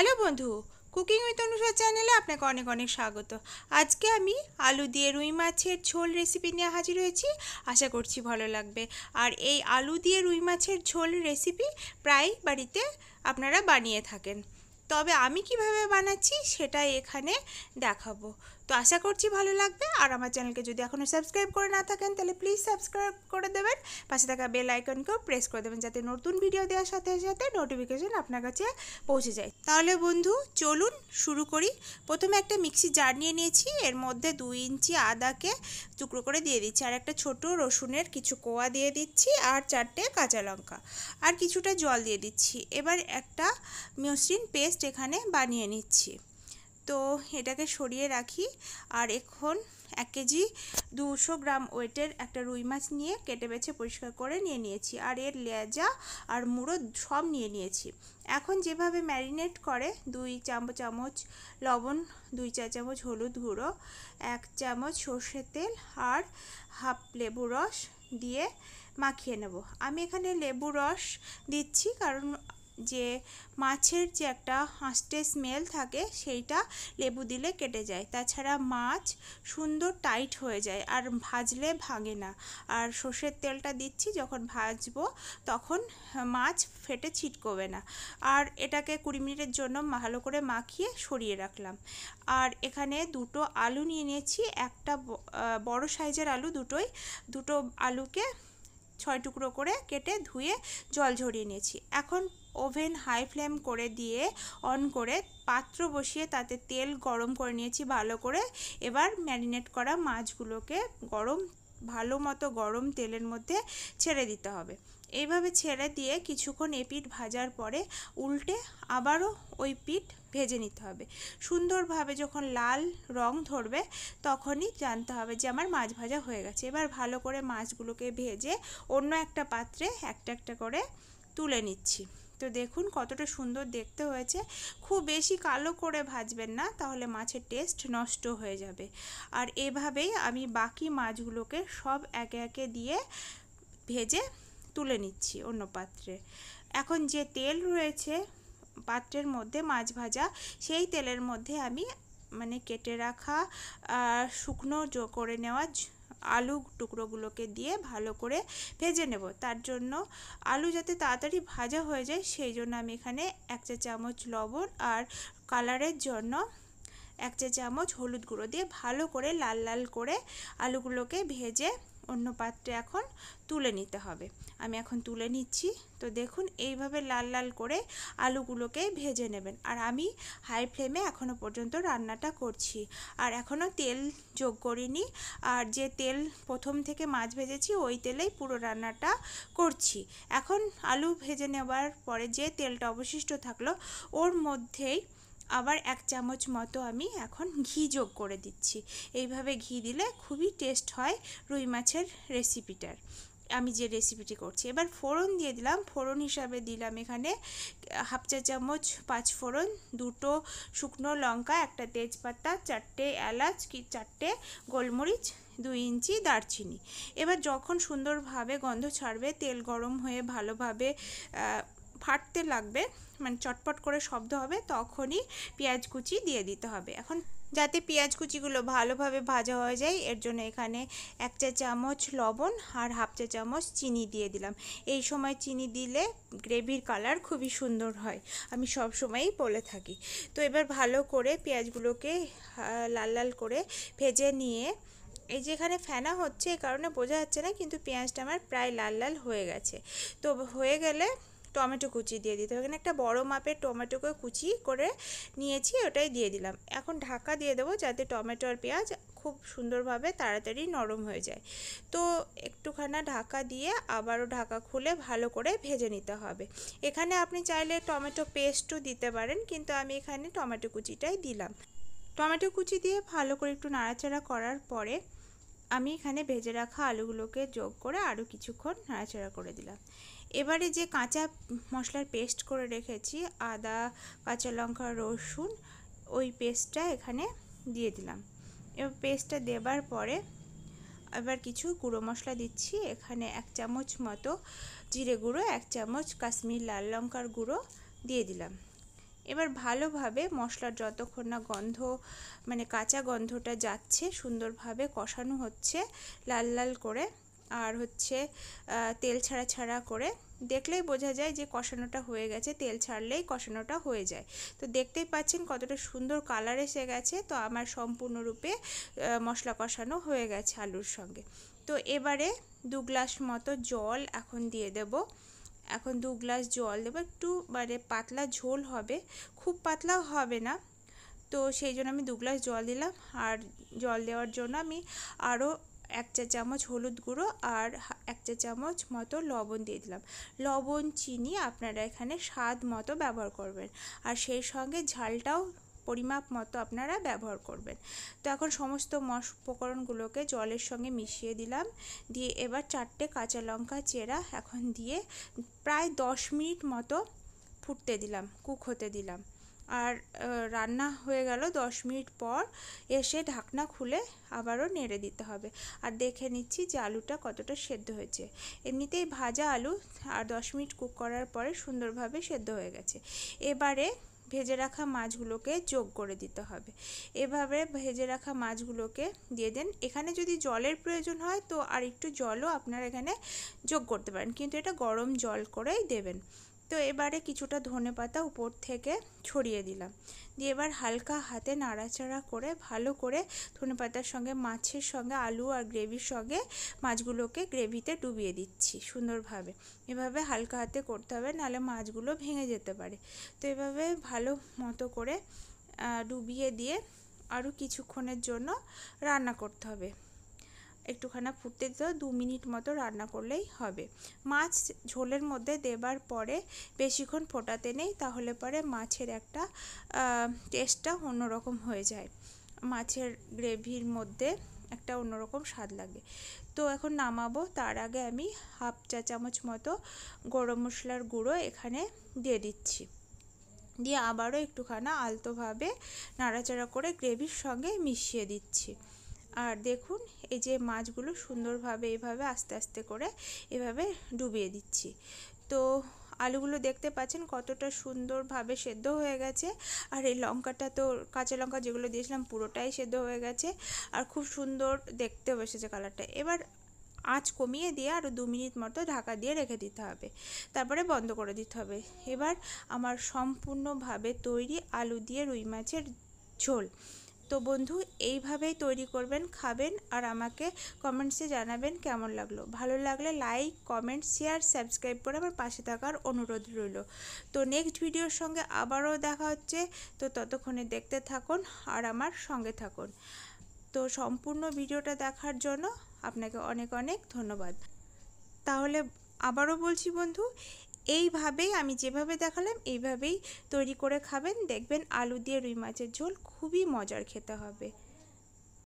Hello বন্ধু, cooking with Anusha চ্যানেলে আপনাকে অনেক অনেক স্বাগত। আজকে আমি আলু দিয়ে রুই মাছের ঝোল রেসিপি নিয়ে হাজির হয়েছি। আশা করছি ভালো লাগবে। আর এই আলু দিয়ে রুই মাছের ঝোল রেসিপি প্রায় বাড়িতে আপনারা বানিয়ে থাকেন, তবে আমি কিভাবে বানাচ্ছি সেটাই এখানে দেখাবো। তো আশা করছি ভালো লাগবে। আর আমার চ্যানেলকে যদি এখনও সাবস্ক্রাইব করে না থাকেন তাহলে প্লিজ সাবস্ক্রাইব করে দেবেন, পাশে থাকা বেল আইকনকেও প্রেস করে দেবেন যাতে নতুন ভিডিও দেওয়ার সাথে সাথে নোটিফিকেশন আপনার কাছে পৌঁছে যায়। তাহলে বন্ধু চলুন শুরু করি। প্রথমে একটা মিক্সি জার নিয়ে নিয়েছি, এর মধ্যে 2 ইঞ্চি আদাকে টুকরো করে দিয়ে দিচ্ছি, আর একটা ছোট রসুনের কিছু কোয়া দিয়ে দিচ্ছি, আর 4টে কাঁচা লঙ্কা, আর কিছুটা জল দিয়ে দিচ্ছি। এবার একটা মসৃণ পেস্ট এখানে বানিয়ে নিচ্ছি। তো এটাকে সরিয়ে রাখি। আর এখন 1 কেজি 200 গ্রাম ওয়েটের একটা রুই মাছ নিয়ে কেটে বেছে পরিষ্কার করে নিয়ে নিয়েছি, আর এর লেজা আর মুড়ো সব নিয়ে নিয়েছি। এখন যেভাবে ম্যারিনেট করে 2 চামচ লবণ, 2 চা চামচ হলুদ গুঁড়ো, 1 চামচ সর্ষের তেল আর হাফ লেবু রস দিয়ে মাখিয়ে নেব। আমি এখানে লেবু রস দিচ্ছি কারণ যে মাছের যে একটা আঁশটে স্মেল থাকে সেইটা লেবু দিলে কেটে যায়। তাছাড়া মাছ সুন্দর টাইট হয়ে যায় আর ভাজলে ভাঙে না। আর সর্ষের তেলটা দিচ্ছি যখন ভাজবো তখন মাছ ফেটে ছিটকবে না। আর এটাকে 20 মিনিটের জন্য ভালো করে মাখিয়ে সরিয়ে রাখলাম। আর এখানে 2টো আলু নিয়ে নিয়েছি, একটা বড় সাইজের আলু, দুটো আলুকে 6 টুকরো করে কেটে ধুয়ে জল ঝরিয়ে নিয়েছি। এখন ওভেন হাই ফ্লেম করে দিয়ে অন করে পাত্র বসিয়ে তাতে তেল গরম করে নিয়েছি ভালো করে। এবার ম্যারিনেট করা মাছগুলোকে ভালো মতো গরম তেলের মধ্যে ছেড়ে দিতে হবে। এইভাবে ছেড়ে দিয়ে কিছুক্ষণ এপিঠ ভাজার পরে উল্টে আবারও ওই পিঠ ভেজে নিতে হবে। সুন্দরভাবে যখন লাল রং ধরবে তখনই জানতে হবে যে আমার মাছ ভাজা হয়ে গেছে। এবার ভালো করে মাছগুলোকে ভেজে অন্য একটা পাত্রে একটা একটা করে তুলে নিচ্ছি। তো দেখুন কতটা সুন্দর দেখতে হয়েছে। খুব বেশি কালো করে ভাজবেন না, তাহলে মাছের টেস্ট নষ্ট হয়ে যাবে। আর এভাবেই আমি বাকি মাছগুলোকে সব একে একে দিয়ে ভেজে তুলে নিচ্ছি অন্য পাত্রে। এখন যে তেল রয়েছে পাত্রের মধ্যে মাছ ভাজা, সেই তেলের মধ্যে আমি কেটে রাখা শুকনো করে নেওয়া আলু টুকরোগুলোকে দিয়ে ভালো করে ভেজে নেব। তার জন্য আলু যাতে তাড়াতাড়ি ভাজা হয়ে যায় সেই জন্য আমি এখানে 1 চা চামচ লবণ আর কালারের জন্য 1 চা চামচ হলুদ গুঁড়ো দিয়ে ভালো করে লাল লাল করে আলুগুলোকে ভেজে অন্য পাত্রে এখন তুলে নিতে হবে। আমি এখন তুলে নিচ্ছি। তো দেখুন এইভাবে লাল লাল করে আলুগুলোকে ভেজে নেবেন। আর আমি হাই ফ্লেমে এখনও পর্যন্ত রান্নাটা করছি, আর এখনও তেল যোগ করিনি। আর যে তেল প্রথম থেকে মাছ ভেজেছি ওই তেলেই পুরো রান্নাটা করছি। এখন আলু ভেজে নেওয়ার পরে যে তেলটা অবশিষ্ট থাকলো ওর মধ্যেই আবার 1 চামচ মতো আমি এখন ঘি যোগ করে দিচ্ছি। এইভাবে ঘি দিলে খুবই টেস্ট হয় রুই মাছের রেসিপিটার, আমি যে রেসিপিটি করছি। এবার ফোড়ন দিয়ে দিলাম। ফোড়ন হিসাবে দিলাম এখানে হাফ চা চামচ 5 ফোড়ন, 2টো শুকনো লঙ্কা, একটা তেজপাতা, 4টে এলাচ, 4টে গোলমরিচ, 2 ইঞ্চি দারচিনি। এবার যখন সুন্দরভাবে গন্ধ ছাড়বে, তেল গরম হয়ে ভালোভাবে ফাটতে লাগবে, চটপট করে শব্দ হবে, তখনই পেঁয়াজ কুচি দিয়ে দিতে হবে। এখন যাতে পেঁয়াজ কুচিগুলো ভালোভাবে ভাজা হয়ে যায় এর জন্য এখানে 1 চা চামচ লবণ আর হাফ চা চামচ চিনি দিয়ে দিলাম। এই সময় চিনি দিলে গ্রেভির কালার খুবই সুন্দর হয়, আমি সব সময়ই বলে থাকি। তো এবার ভালো করে পেঁয়াজগুলোকে লাল লাল করে ভেজে নিয়ে, এই যে এখানে ফেনা হচ্ছে এই কারণে বোঝা যাচ্ছে না, কিন্তু পেঁয়াজটা আমার প্রায় লাল লাল হয়ে গেছে। তো হয়ে গেলে টমেটো কুচি দিয়ে দিতে হবে। এখানে একটা বড় মাপের টমেটোকে কুচি করে নিয়েছি, ওটাই দিয়ে দিলাম। এখন ঢাকা দিয়ে দেবো যাতে টমেটো আর পেঁয়াজ খুব সুন্দরভাবে তাড়াতাড়ি নরম হয়ে যায়। তো একটুখানা ঢাকা দিয়ে আবারও ঢাকা খুলে ভালো করে ভেজে নিতে হবে। এখানে আপনি চাইলে টমেটো পেস্টও দিতে পারেন, কিন্তু আমি এখানে টমেটো কুচিটাই দিলাম। টমেটো কুচি দিয়ে ভালো করে একটু নাড়াচাড়া করার পরে আমি এখানে ভেজে রাখা আলুগুলোকে যোগ করে আরও কিছুক্ষণ নাড়াচাড়া করে দিলাম। এবারে যে কাঁচা মশলার পেস্ট করে রেখেছি, আদা, কাঁচা লঙ্কা, রসুন, ওই পেস্টটা এখানে দিয়ে দিলাম। এবার পেস্টটা দেবার পরে এবার কিছু গুঁড়ো মশলা দিচ্ছি। এখানে 1 চামচ মতো জিরে গুঁড়ো, 1 চামচ কাশ্মীর লাল লঙ্কার গুঁড়ো দিয়ে দিলাম। এবার ভালোভাবে মশলার যতক্ষণ না গন্ধ মানে কাঁচা গন্ধটা যাচ্ছে সুন্দরভাবে কষানো হচ্ছে লাল লাল করে, আর হচ্ছে তেল ছাড়া ছাড়া করে। দেখলেই বোঝা যায় যে কষানোটা হয়ে গেছে, তেল ছাড়লেই কষানোটা হয়ে যায়। তো দেখতেই পাচ্ছেন কতটা সুন্দর কালার এসে গেছে। তো আমার সম্পূর্ণরূপে মশলা কষানো হয়ে গেছে আলুর সঙ্গে। তো এবারে 2 গ্লাস মতো জল এখন দিয়ে দেব। এখন 2 গ্লাস জল দেবো, একটু মানে পাতলা ঝোল হবে, খুব পাতলাও হবে না। তো সেই জন্য আমি 2 গ্লাস জল দিলাম। আর জল দেওয়ার জন্য আমি আরও 1 চা চামচ হলুদ গুঁড়ো আর 1 চা চামচ মতো লবণ দিয়ে দিলাম। লবণ চিনি আপনারা এখানে স্বাদ মতো ব্যবহার করবেন, আর সেই সঙ্গে ঝালটাও পরিমাপ মতো আপনারা ব্যবহার করবেন। তো এখন সমস্ত উপকরণগুলোকে জলের সঙ্গে মিশিয়ে দিলাম, দিয়ে এবার 4টে কাঁচা লঙ্কা চেরা এখন দিয়ে প্রায় 10 মিনিট মতো ফুটতে দিলাম, কুক হতে দিলাম। আর রান্না হয়ে গেল 10 মিনিট পর এসে ঢাকনা খুলে আবারও নেড়ে দিতে হবে, আর দেখে নিচ্ছি যে আলুটা কতটা সেদ্ধ হয়েছে। এমনিতেই ভাজা আলু, আর 10 মিনিট কুক করার পরে সুন্দরভাবে সেদ্ধ হয়ে গেছে। এবারে ভেজে রাখা মাছগুলোকে যোগ করে দিতে হবে। এভাবে ভেজে রাখা মাছগুলোকে দিয়ে দেন। এখানে যদি জলের প্রয়োজন হয় তো আর একটু জলও আপনারা এখানে যোগ করতে পারেন, কিন্তু এটা গরম জল করেই দেবেন। তো এবারে কিছুটা ধনেপাতা উপর থেকে ছড়িয়ে দিলাম, দিয়ে এবার হালকা হাতে নাড়াচাড়া করে ভালো করে ধনেপাতার সঙ্গে মাছের সঙ্গে আলু আর গ্রেভির সঙ্গে মাছগুলোকে গ্রেভিতে ডুবিয়ে দিচ্ছি সুন্দরভাবে। এভাবে হালকা হাতে করতে হবে, নাহলে মাছগুলো ভেঙে যেতে পারে। তো এভাবে ভালো মতো করে ডুবিয়ে দিয়ে আরও কিছুক্ষণের জন্য রান্না করতে হবে। একটুখানা ফুটতে দিতে 2 মিনিট মতো রান্না করলেই হবে। মাছ ঝোলের মধ্যে দেবার পরে বেশিক্ষণ ফোটাতে নেই, তাহলে পরে মাছের একটা টেস্টটা অন্যরকম হয়ে যায়, মাছের গ্রেভির মধ্যে একটা অন্যরকম স্বাদ লাগে। তো এখন নামাবো, তার আগে আমি 1/2 চা চামচ মতো গরম মশলার গুঁড়ো এখানে দিয়ে দিচ্ছি, দিয়ে আবারও একটুখানা আলতোভাবে নাড়াচাড়া করে গ্রেভির সঙ্গে মিশিয়ে দিচ্ছি। আর দেখুন এই যে মাছগুলো সুন্দরভাবে এভাবে আস্তে আস্তে করে এভাবে ডুবিয়ে দিচ্ছি। তো আলুগুলো দেখতে পাচ্ছেন কতটা সুন্দরভাবে সেদ্ধ হয়ে গেছে, আর এই লঙ্কাটা তো কাঁচা লঙ্কা যেগুলো দিয়েছিলাম পুরোটাই সেদ্ধ হয়ে গেছে, আর খুব সুন্দর দেখতে বসেছে কালারটা। এবার আঁচ কমিয়ে দিয়ে আরও 2 মিনিট মতো ঢাকা দিয়ে রেখে দিতে হবে, তারপরে বন্ধ করে দিতে হবে। এবার আমার সম্পূর্ণভাবে তৈরি আলু দিয়ে রুই মাছের ঝোল। তো বন্ধু এইভাবেই তৈরি করবেন, খাবেন, আর আমাকে কমেন্টসে জানাবেন কেমন লাগলো। ভালো লাগলে লাইক, কমেন্ট, শেয়ার, সাবস্ক্রাইব করে আমার পাশে থাকার অনুরোধ রইল। তো নেক্সট ভিডিওর সঙ্গে আবারও দেখা হচ্ছে। তো ততক্ষণে দেখতে থাকুন আর আমার সঙ্গে থাকুন। তো সম্পূর্ণ ভিডিওটা দেখার জন্য আপনাকে অনেক অনেক ধন্যবাদ। তাহলে আবারও বলছি বন্ধু, এইভাবেই আমি যেভাবে দেখালাম এইভাবেই তৈরি করে খাবেন, দেখবেন আলু দিয়ে রুই মাছের ঝোল খুবই মজার খেতে হবে।